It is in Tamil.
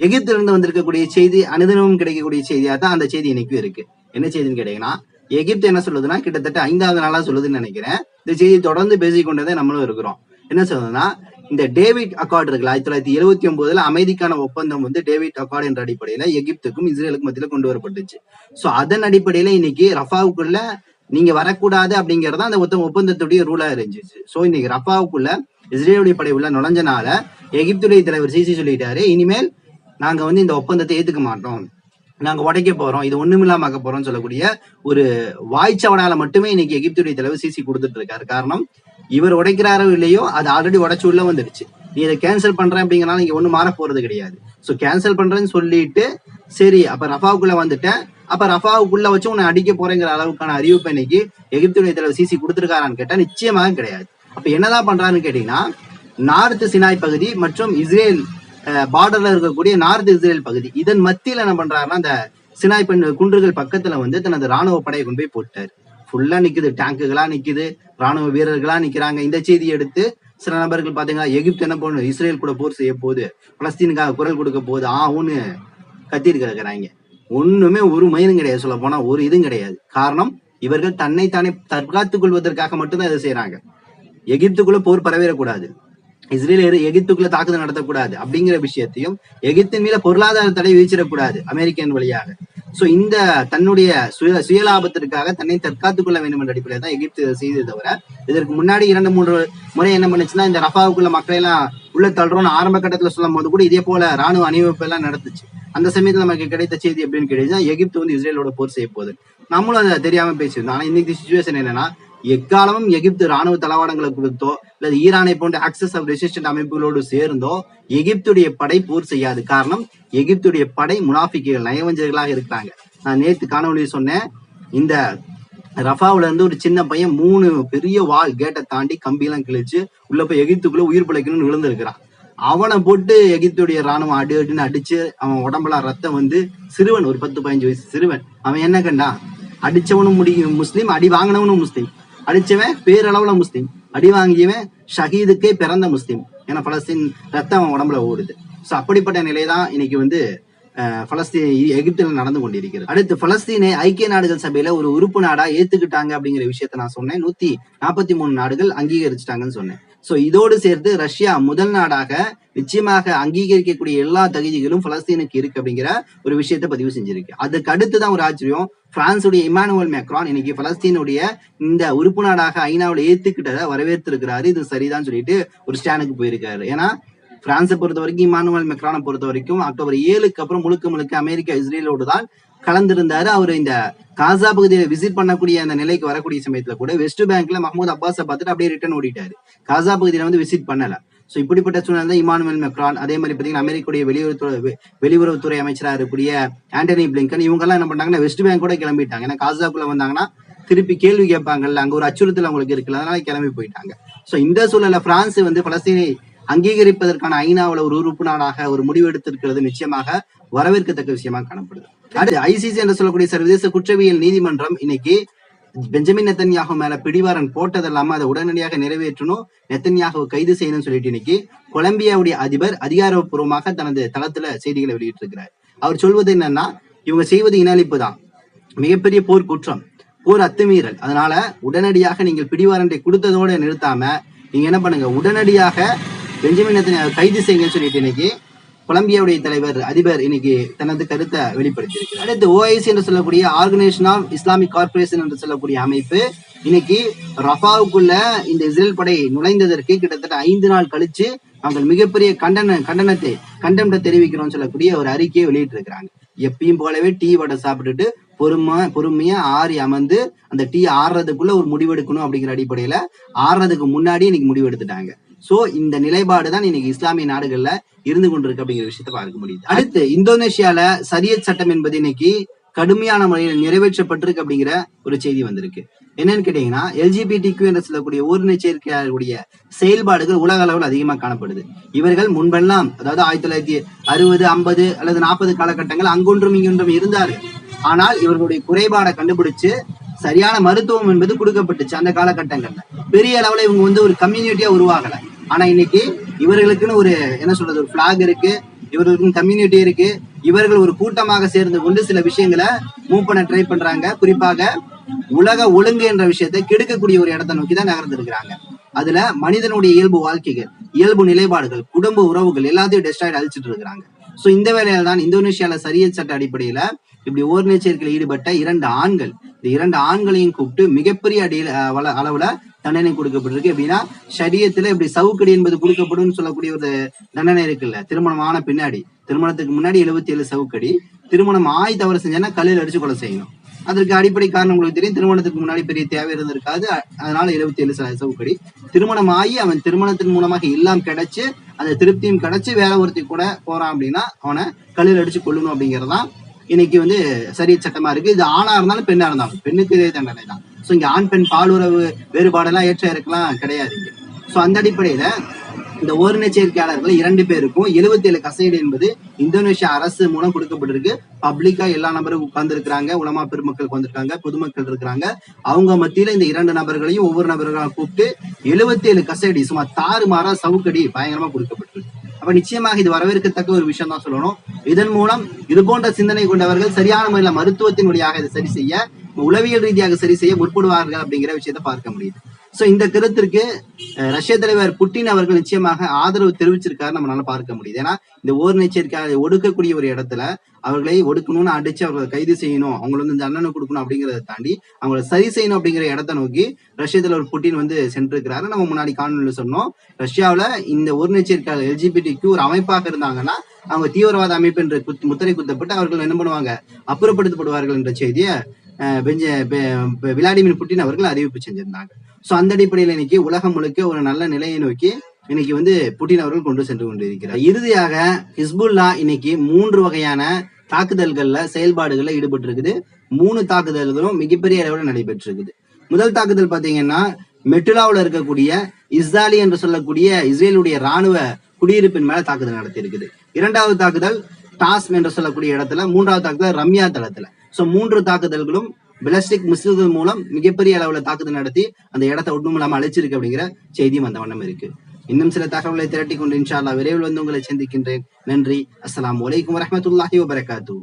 எகிப்துல இருந்து வந்திருக்கக்கூடிய செய்தி அனுதினமும் கிடைக்கக்கூடிய செய்தியா தான் அந்த செய்தி இன்னைக்கும் இருக்கு. என்ன செய்தின்னு கேட்டீங்கன்னா, எகிப்து என்ன சொல்லுதுன்னா, கிட்டத்தட்ட 5வது நாளா சொல்லுதுன்னு நினைக்கிறேன். இந்த செய்தி தொடர்ந்து பேசிக்கொண்டதே நம்மளும் இருக்கிறோம். என்ன சொல்லுதுன்னா, இந்த டேவிட் அக்கார்டு இருக்குல்ல, 1979 அமைதிக்கான ஒப்பந்தம் வந்து டேவிட் அக்கார்டு என்ற அடிப்படையில எகிப்துக்கும் இஸ்ரேலுக்கும் மத்தியில கொண்டு வரப்பட்டுச்சு. சோ அதன் அடிப்படையில இன்னைக்கு ரஃபாவுக்குள்ள நீங்க வரக்கூடாது அப்படிங்கறத அந்த ஒப்பந்தத்துடைய ரூலா இருந்துச்சு. சோ இன்னைக்கு ரஃபாவுக்குள்ள இஸ்ரேலுடைய படை உள்ள நுழைஞ்சனால எகிப்துடைய தலைவர் சிசி சொல்லிட்டாரு, இனிமேல் நாங்க வந்து இந்த ஒப்பந்தத்தை ஏத்துக்க மாட்டோம், நாங்க உடைக்க போறோம், இது ஒண்ணுமில்லாம ஆக்க போறோம்னு சொல்லக்கூடிய ஒரு வாய்ச்சவனால மட்டுமே இன்னைக்கு எகிப்துடைய தலைவர் சிசி கொடுத்துட்டு இருக்காரு. காரணம், இவர் உடைக்கிறாரோ இல்லையோ அது ஆல்ரெடி உடைச்சு உள்ள வந்துடுச்சு. நீ இதை கேன்சல் பண்றேன் அப்படிங்கறனால நீங்க ஒண்ணு மாற போறது கிடையாது. சோ கேன்சல் பண்றேன்னு சொல்லிட்டு சரி அப்ப ரஃபாவுக்குள்ள வந்துட்டேன், அப்ப ரஃபாவுக்குள்ள வச்சு உன்னை அடிக்க போறேங்கிற அளவுக்கான அறிவிப்பு இன்னைக்கு எகிப்துடைய தலைவர் சிசி கொடுத்திருக்காரான்னு கேட்டா நிச்சயமாக கிடையாது. அப்ப என்னதான் பண்றாருன்னு கேட்டீங்கன்னா, நார்த் சினாய் பகுதி மற்றும் இஸ்ரேல் பார்டர்ல இருக்கக்கூடிய நார்த் இஸ்ரேல் பகுதி இதன் மத்தியில என்ன பண்றாருன்னா, அந்த சினாய் குன்றுகள் பக்கத்துல வந்து தனது ராணுவ படையை கொண்டு போய் போட்டாரு. ஃபுல்லா நிக்குது, டேங்குகளா நிக்குது, ராணுவ வீரர்களா நிக்கிறாங்க. இந்த செய்தியை எடுத்து சில நபர்கள் பாத்தீங்கன்னா, எகிப்து என்ன பண்ணும், இஸ்ரேல் கூட போர் செய்ய போகுது, பலஸ்தீனுக்காக குரல் கொடுக்க போகுது, ஊன்னு கத்திட்டு கிடக்குறாங்க. ஒண்ணுமே ஒரு மயிலும் கிடையாது, சொல்ல போனா ஒரு இதுவும் கிடையாது. காரணம், இவர்கள் தன்னைத்தானே தற்காத்துக் கொள்வதற்காக மட்டும்தான் இதை செய்யறாங்க. எகிப்துக்குள்ள போர் பரவிடக்கூடாது, இஸ்ரேல் எகிப்துக்குள்ள தாக்குதல் நடத்தக்கூடாது அப்படிங்கிற விஷயத்தையும், எகிப்தின் மீது பொருளாதார தடை விதிச்சிடக்கூடாது அமெரிக்கன் வழியாக. சோ இந்த தன்னுடைய சுயலாபத்திற்காக தன்னை தற்காத்துக் கொள்ள வேண்டும் என்ற அடிப்படையில் தான் எகிப்து செய்தது தவிர, இதற்கு முன்னாடி 2-3 முறை என்ன பண்ணுச்சுன்னா, இந்த ரஃபாவுக்குள்ள மக்களை எல்லாம் உள்ள தள்ளுறோம்னு ஆரம்ப கட்டத்துல சொல்லும் போது கூட இதே போல ராணுவ அணிவகுப்பு எல்லாம் நடந்துச்சு. அந்த சமயத்துல நமக்கு கிடைத்த செய்தி எப்படின்னு கேட்டீங்கன்னா, எகிப்து வந்து இஸ்ரேலோட போர் செய்ய போகுது. நம்மளும் அதை தெரியாம பேசியிருந்தோம். ஆனா இன்னைக்கு சிச்சுவேஷன் என்னன்னா, எக்காலமும் எகிப்து ராணுவ தளவாடங்களை கொடுத்தோ அல்லது ஈரானை போன்ற ஆக்சஸ் ஆஃப் ரெசிஸ்டன்ட் அமைப்புகளோடு சேர்ந்தோ எகிப்துடைய படை போர் செய்யாது. காரணம், எகிப்துடைய படை முனாஃபிக்குகள், நயவஞ்சகர்களாக இருக்கிறாங்க. நான் நேற்று காணொலியில் சொன்னேன், இந்த ரஃபாவுல இருந்து ஒரு சின்ன பையன் 3 பெரிய வால் கேட்டை தாண்டி கம்பியெல்லாம் கிழிச்சு உள்ள போய் எகிப்துக்குள்ள உயிர் பிழைக்கணும்னு விழுந்திருக்கிறான். அவனை போட்டு எகிப்துடைய ராணுவம் அடின்னு அடிச்சு அவன் உடம்புல ரத்தம் வந்து, சிறுவன், ஒரு 10-15 வயசு சிறுவன். அவன் என்ன கண்டா, அடிச்சவனும் முஸ்லீம், அடி வாங்கினவனும் முஸ்லீம். அடிச்சவன் பேரளவுல முஸ்லீம், அடி வாங்கியவன் ஷஹீதுக்கே பிறந்த முஸ்லீம். ஏன்னா பலஸ்தீன் ரத்தம் அவன் உடம்புல ஓடுது. சோ அப்படிப்பட்ட நிலைதான் இன்னைக்கு வந்து எகிப்துல நடந்து கொண்டிருக்கிறது. அடுத்து, பலஸ்தீனை ஐக்கிய நாடுகள் சபையில ஒரு உறுப்பு நாடா ஏத்துக்கிட்டாங்க அப்படிங்கிற விஷயத்த நான் சொன்னேன். 143 நாடுகள் அங்கீகரிச்சுட்டாங்கன்னு சொன்னேன். சோ இதோடு சேர்த்து ரஷ்யா முதல் நாடாக நிச்சயமாக அங்கீகரிக்கக்கூடிய எல்லா தகுதிகளும் பலஸ்தீனுக்கு இருக்கு அப்படிங்கிற ஒரு விஷயத்த பதிவு செஞ்சிருக்கு. அதுக்கு அடுத்துதான் ஒரு ஆச்சரியம், பிரான்சுடைய இமானுவேல் மேக்ரான் இன்னைக்கு பலஸ்தீனுடைய இந்த உறுப்பு நாடாக ஐநாவில் ஏத்துக்கிட்டதை வரவேற்றிருக்கிறாரு. இது சரிதான் சொல்லிட்டு ஒரு ஸ்டாண்டுக்கு போயிருக்காரு. ஏன்னா பிரான்ஸை பொறுத்த வரைக்கும், இமானுவேல் மேக்ரானை பொறுத்த வரைக்கும் அக்டோபர் 7க்கு அப்புறம் முழுக்க அமெரிக்கா இஸ்ரேலோடு தான் கலந்திருந்தாரு. அவர் இந்த காசா பகுதியை விசிட் பண்ணக்கூடிய அந்த நிலைக்கு வரக்கூடிய சமயத்துல கூட வெஸ்ட் பேங்க்ல மஹ்மூத் அப்பாஸை பார்த்துட்டு அப்படியே ரிட்டர்ன் ஓடிட்டாரு. காசா பகுதியில வந்து விசிட் பண்ணல. சோ இப்படிப்பட்ட சூழ்நிலை இமானுவேல் மேக்ரான், அதே மாதிரி பாத்தீங்கன்னா அமெரிக்காவுடைய வெளியுறவுத்துறை அமைச்சராக இருக்கக்கூடிய ஆண்டனி பிளிங்கன், இவங்க எல்லாம் என்ன பண்ணாங்கன்னா வெஸ்ட் பேங்க் கூட கிளம்பிட்டாங்க. ஏன்னா காசாக்குள்ள வந்தாங்கன்னா திருப்பி கேள்வி கேட்பாங்கல்ல, அங்க ஒரு அச்சுறுத்தல் அவங்களுக்கு இருக்குல்ல, அதனால கிளம்பி போயிட்டாங்க. சோ இந்த சூழல்ல பிரான்ஸ் வந்து பலஸ்தீனை அங்கீகரிப்பதற்கான ஐநாவில் ஒரு உறுப்பு நாடாக ஒரு முடிவு எடுத்திருக்கிறது நிச்சயமாக வரவேற்கத்தக்க விஷயமா காணப்படுது. அடுத்து, ஐசிசி என்று சொல்லக்கூடிய சர்வதேச குற்றவியல் நீதிமன்றம் இன்னைக்கு பெஞ்சமின் நெத்தன்யாகு மேல பிடிவாரன் போட்டது இல்லாம அதை உடனடியாக நிறைவேற்றணும், நெத்தன்யாகு கைது செய்யணும்னு சொல்லிட்டு இன்னைக்கு கொலம்பியாவுடைய அதிபர் அதிகாரப்பூர்வமாக தனது தளத்துல செய்திகளை வெளியிட்டு இருக்கிறார். அவர் சொல்வது என்னன்னா, இவங்க செய்வது இனஅழிப்பு தான், மிகப்பெரிய போர் குற்றம், போர் அத்துமீறல். அதனால உடனடியாக நீங்கள் பிடிவாரண்டை கொடுத்ததோட நிறுத்தாம நீங்க என்ன பண்ணுங்க, உடனடியாக பெஞ்சமின் நெத்தன்யாகு கைது செய்யுங்கன்னு சொல்லிட்டு இன்னைக்கு கொலம்பியாவுடைய தலைவர் அதிபர் இன்னைக்கு தனது கருத்தை வெளிப்படுத்தியிருக்கிறார். அடுத்து, ஓஐசி என்று சொல்லக்கூடிய ஆர்கனைசேஷன் ஆஃப் இஸ்லாமிக் கார்பரேஷன் என்று சொல்லக்கூடிய அமைப்பு இன்னைக்கு ரஃபாவுக்குள்ள இந்த இஸ்ரேல் படை நுழைந்ததற்கு கிட்டத்தட்ட 5 நாள் கழிச்சு நாங்கள் மிகப்பெரிய கண்டனத்தை தெரிவிக்கிறோம் சொல்லக்கூடிய ஒரு அறிக்கையை வெளியிட்டு இருக்கிறாங்க. எப்பயும் போலவே டீ வடை சாப்பிட்டுட்டு பொறுமையா ஆறி அமர்ந்து அந்த டீ ஆறுறதுக்குள்ள ஒரு முடிவெடுக்கணும் அப்படிங்கிற அடிப்படையில ஆறுறதுக்கு முன்னாடி இன்னைக்கு முடிவெடுத்துட்டாங்க. சோ இந்த நிலைப்பாடு தான் இன்னைக்கு இஸ்லாமிய நாடுகள்ல இருந்து கொண்டிருக்கு அப்படிங்கிற விஷயத்த பார்க்க முடியுது. அடுத்து, இந்தோனேஷியால சரியத் சட்டம் என்பது இன்னைக்கு கடுமையான முறையில் நிறைவேற்றப்பட்டிருக்கு அப்படிங்கிற ஒரு செய்தி வந்திருக்கு. என்னன்னு கேட்டீங்கன்னா, LGBTQ என்று சொல்லக்கூடிய ஓரின சேர்க்கையாளர்களுடைய செயல்பாடுகள் உலக அளவில் அதிகமா காணப்படுது. இவர்கள் முன்பெல்லாம், அதாவது 1960, 50 அல்லது 40 காலகட்டங்கள் அங்கொன்றும் இங்கொன்றும் இருந்தார்கள். ஆனால் இவர்களுடைய குறைபாடை கண்டுபிடிச்சு சரியான மருத்துவம் என்பது கொடுக்கப்பட்டுச்சு. அந்த காலகட்டங்கள்ல பெரிய அளவுல இவங்க வந்து ஒரு கம்யூனிட்டியா உருவாகல. ஆனா இன்னைக்கு இவர்களுக்குன்னு ஒரு என்ன சொல்றது, ஒரு பிளாக் இருக்கு, இவர்களுக்கும் கம்யூனிட்டி இருக்கு. இவர்கள் ஒரு கூட்டமாக சேர்ந்து கொண்டு சில விஷயங்களை மூவ் பண்ண ட்ரை பண்றாங்க. குறிப்பாக உலக ஒழுங்கு என்ற விஷயத்தை கெடுக்கக்கூடிய ஒரு இடத்தை நோக்கி தான் நகர்ந்திருக்கிறாங்க. அதுல மனிதனுடைய இயல்பு வாழ்க்கைகள், இயல்பு நிலைப்பாடுகள், குடும்ப உறவுகள் எல்லாத்தையும் டெஸ்ட்ராய்ட் அழிச்சிட்டு இருக்கிறாங்க. சோ இந்த வேலையில தான் இந்தோனேஷியால சரியத் சட்ட அடிப்படையில இப்படி ஓரினச் சேர்க்கையில் ஈடுபட்ட 2 ஆண்கள், இந்த 2 ஆண்களையும் கூப்பிட்டு மிகப்பெரிய அளவுல தண்டனை கொடுக்கப்பட்டிருக்கு. எப்படின்னா ஷரியத்துல இப்படி சவுக்கடி என்பது கொடுக்கப்படும் சொல்லக்கூடிய ஒரு தண்டனை இருக்குல்ல. திருமணமான பின்னாடி, திருமணத்துக்கு முன்னாடி 77 சவுக்கடி, திருமணம் ஆய் தவறு செஞ்சேன்னா கல்லில் அடிச்சு கொலை செய்யணும். அதற்கு அடிப்படை காரணம் உங்களுக்கு தெரியும். திருமணத்துக்கு முன்னாடி பெரிய தேவை இருந்திருக்காது. அதனால 77 சவுக்கடி. திருமணம் ஆகி அவன் திருமணத்தின் மூலமாக எல்லாம் கிடைச்சு அந்த திருப்தியும் கிடைச்சு வேற ஒருத்தி கூட போறான் அப்படின்னா அவனை கல்லில் அடிச்சு கொள்ளணும் அப்படிங்கறதான் இன்னைக்கு சரியத் சட்டமா இருக்கு. இது ஆணா இருந்தாலும் பெண்ணா இருந்தாலும் பெண்ணுக்கு இதே தண்டனை தான். சோ இங்க ஆண் பெண் பாலுறவு வேறுபாடெல்லாம் ஏற்ற இருக்கலாம் கிடையாது இங்க. சோ அந்த அடிப்படையில இந்த ஓரின சேர்க்கையாளர்கள் 2 பேருக்கும் 77 கசைடு என்பது இந்தோனேஷியா அரசு மூலம் கொடுக்கப்பட்டிருக்கு. பப்ளிக்கா எல்லா நபரும் உட்கார்ந்து இருக்கிறாங்க, உலமா பெருமக்கள் வந்திருக்காங்க, பொதுமக்கள் இருக்கிறாங்க. அவங்க மத்தியில இந்த 2 நபர்களையும் ஒவ்வொரு நபர்களாக கூப்பிட்டு 77 கசைடி சும்மா தாறுமாறா சவுக்கடி பயங்கரமா கொடுக்கப்பட்டிருக்கு. அப்ப நிச்சயமாக இது வரவேற்கத்தக்க ஒரு விஷயம் தான் சொல்லணும். இதன் மூலம் இது போன்ற சிந்தனை கொண்டவர்கள் சரியான முறையில மருத்துவத்தின் வழியாக இதை சரி செய்ய, உளவியல் ரீதியாக சரி செய்ய முற்படுவார்கள் அப்படிங்கிற விஷயத்த பார்க்க முடியுது. சோ இந்த கருத்திற்கு ரஷ்ய தலைவர் புட்டின் அவர்கள் நிச்சயமாக ஆதரவு தெரிவிச்சிருக்காரு நம்மளால பார்க்க முடியுது. ஏன்னா இந்த ஓரினச் சேர்க்கையாளரை ஒடுக்கக்கூடிய ஒரு இடத்துல அவர்களை ஒடுக்கணும்னு அடிச்சு அவர்களை கைது செய்யணும், அவங்களை தண்டனை கொடுக்கணும் அப்படிங்கறத தாண்டி அவங்களை சரி செய்யணும் அப்படிங்கிற இடத்தை நோக்கி ரஷ்ய தலைவர் புட்டின் சென்றிருக்கிறாரு. நம்ம முன்னாடி காணொலியில சொன்னோம், ரஷ்யாவில இந்த ஓரினச் சேர்க்கையாளர் LGBTQ ஒரு அமைப்பாக இருந்தாங்கன்னா அவங்க தீவிரவாத அமைப்பு என்று முத்திரை குத்தப்பட்டு அவர்கள் என்ன பண்ணுவாங்க, அப்புறப்படுத்தப்படுவார்கள் என்ற செய்தியை விளாடிமிர் புட்டின் அவர்கள் அறிவிப்பு செஞ்சிருந்தாங்க. சோ அந்த அடிப்படையில இன்னைக்கு உலகம் முழுக்க ஒரு நல்ல நிலையை நோக்கி இன்னைக்கு புட்டின் அவர்கள் கொண்டு சென்று கொண்டிருக்கிறார். இறுதியாக ஹிஸ்புல்லா இன்னைக்கு 3 வகையான தாக்குதல்கள்ல செயல்பாடுகள்ல ஈடுபட்டு இருக்குது. 3 தாக்குதல்களும் மிகப்பெரிய அளவில் நடைபெற்று இருக்குது. முதல் தாக்குதல் பாத்தீங்கன்னா மெட்டுலாவில் இருக்கக்கூடிய இஸ்ராலி என்று சொல்லக்கூடிய இஸ்ரேலுடைய ராணுவ குடியிருப்பின் மேல தாக்குதல் நடத்தி இருக்குது. 2வது தாக்குதல் டாஸ்ம் என்று சொல்லக்கூடிய இடத்துல, 3வது தாக்குதல் ரம்யா தளத்துல. சோ 3 தாக்குதல்களும் பிளாஸ்டிக் மிசில்கள் மூலம் மிகப்பெரிய அளவுல தாக்குதல் நடத்தி அந்த இடத்தை ஒன்றும் இல்லாம அழைச்சிருக்கு அப்படிங்கிற செய்தியும் அந்த வண்ணம் இருக்கு. இன்னும் சில தகவலை திரட்டி கொண்டு இன்ஷா அல்லாஹ் விரைவில் உங்களை சந்திக்கின்றேன். நன்றி. அஸ்ஸலாமு அலைக்கும் வரஹ்மத்துல்லாஹி வபரகாத்துஹு.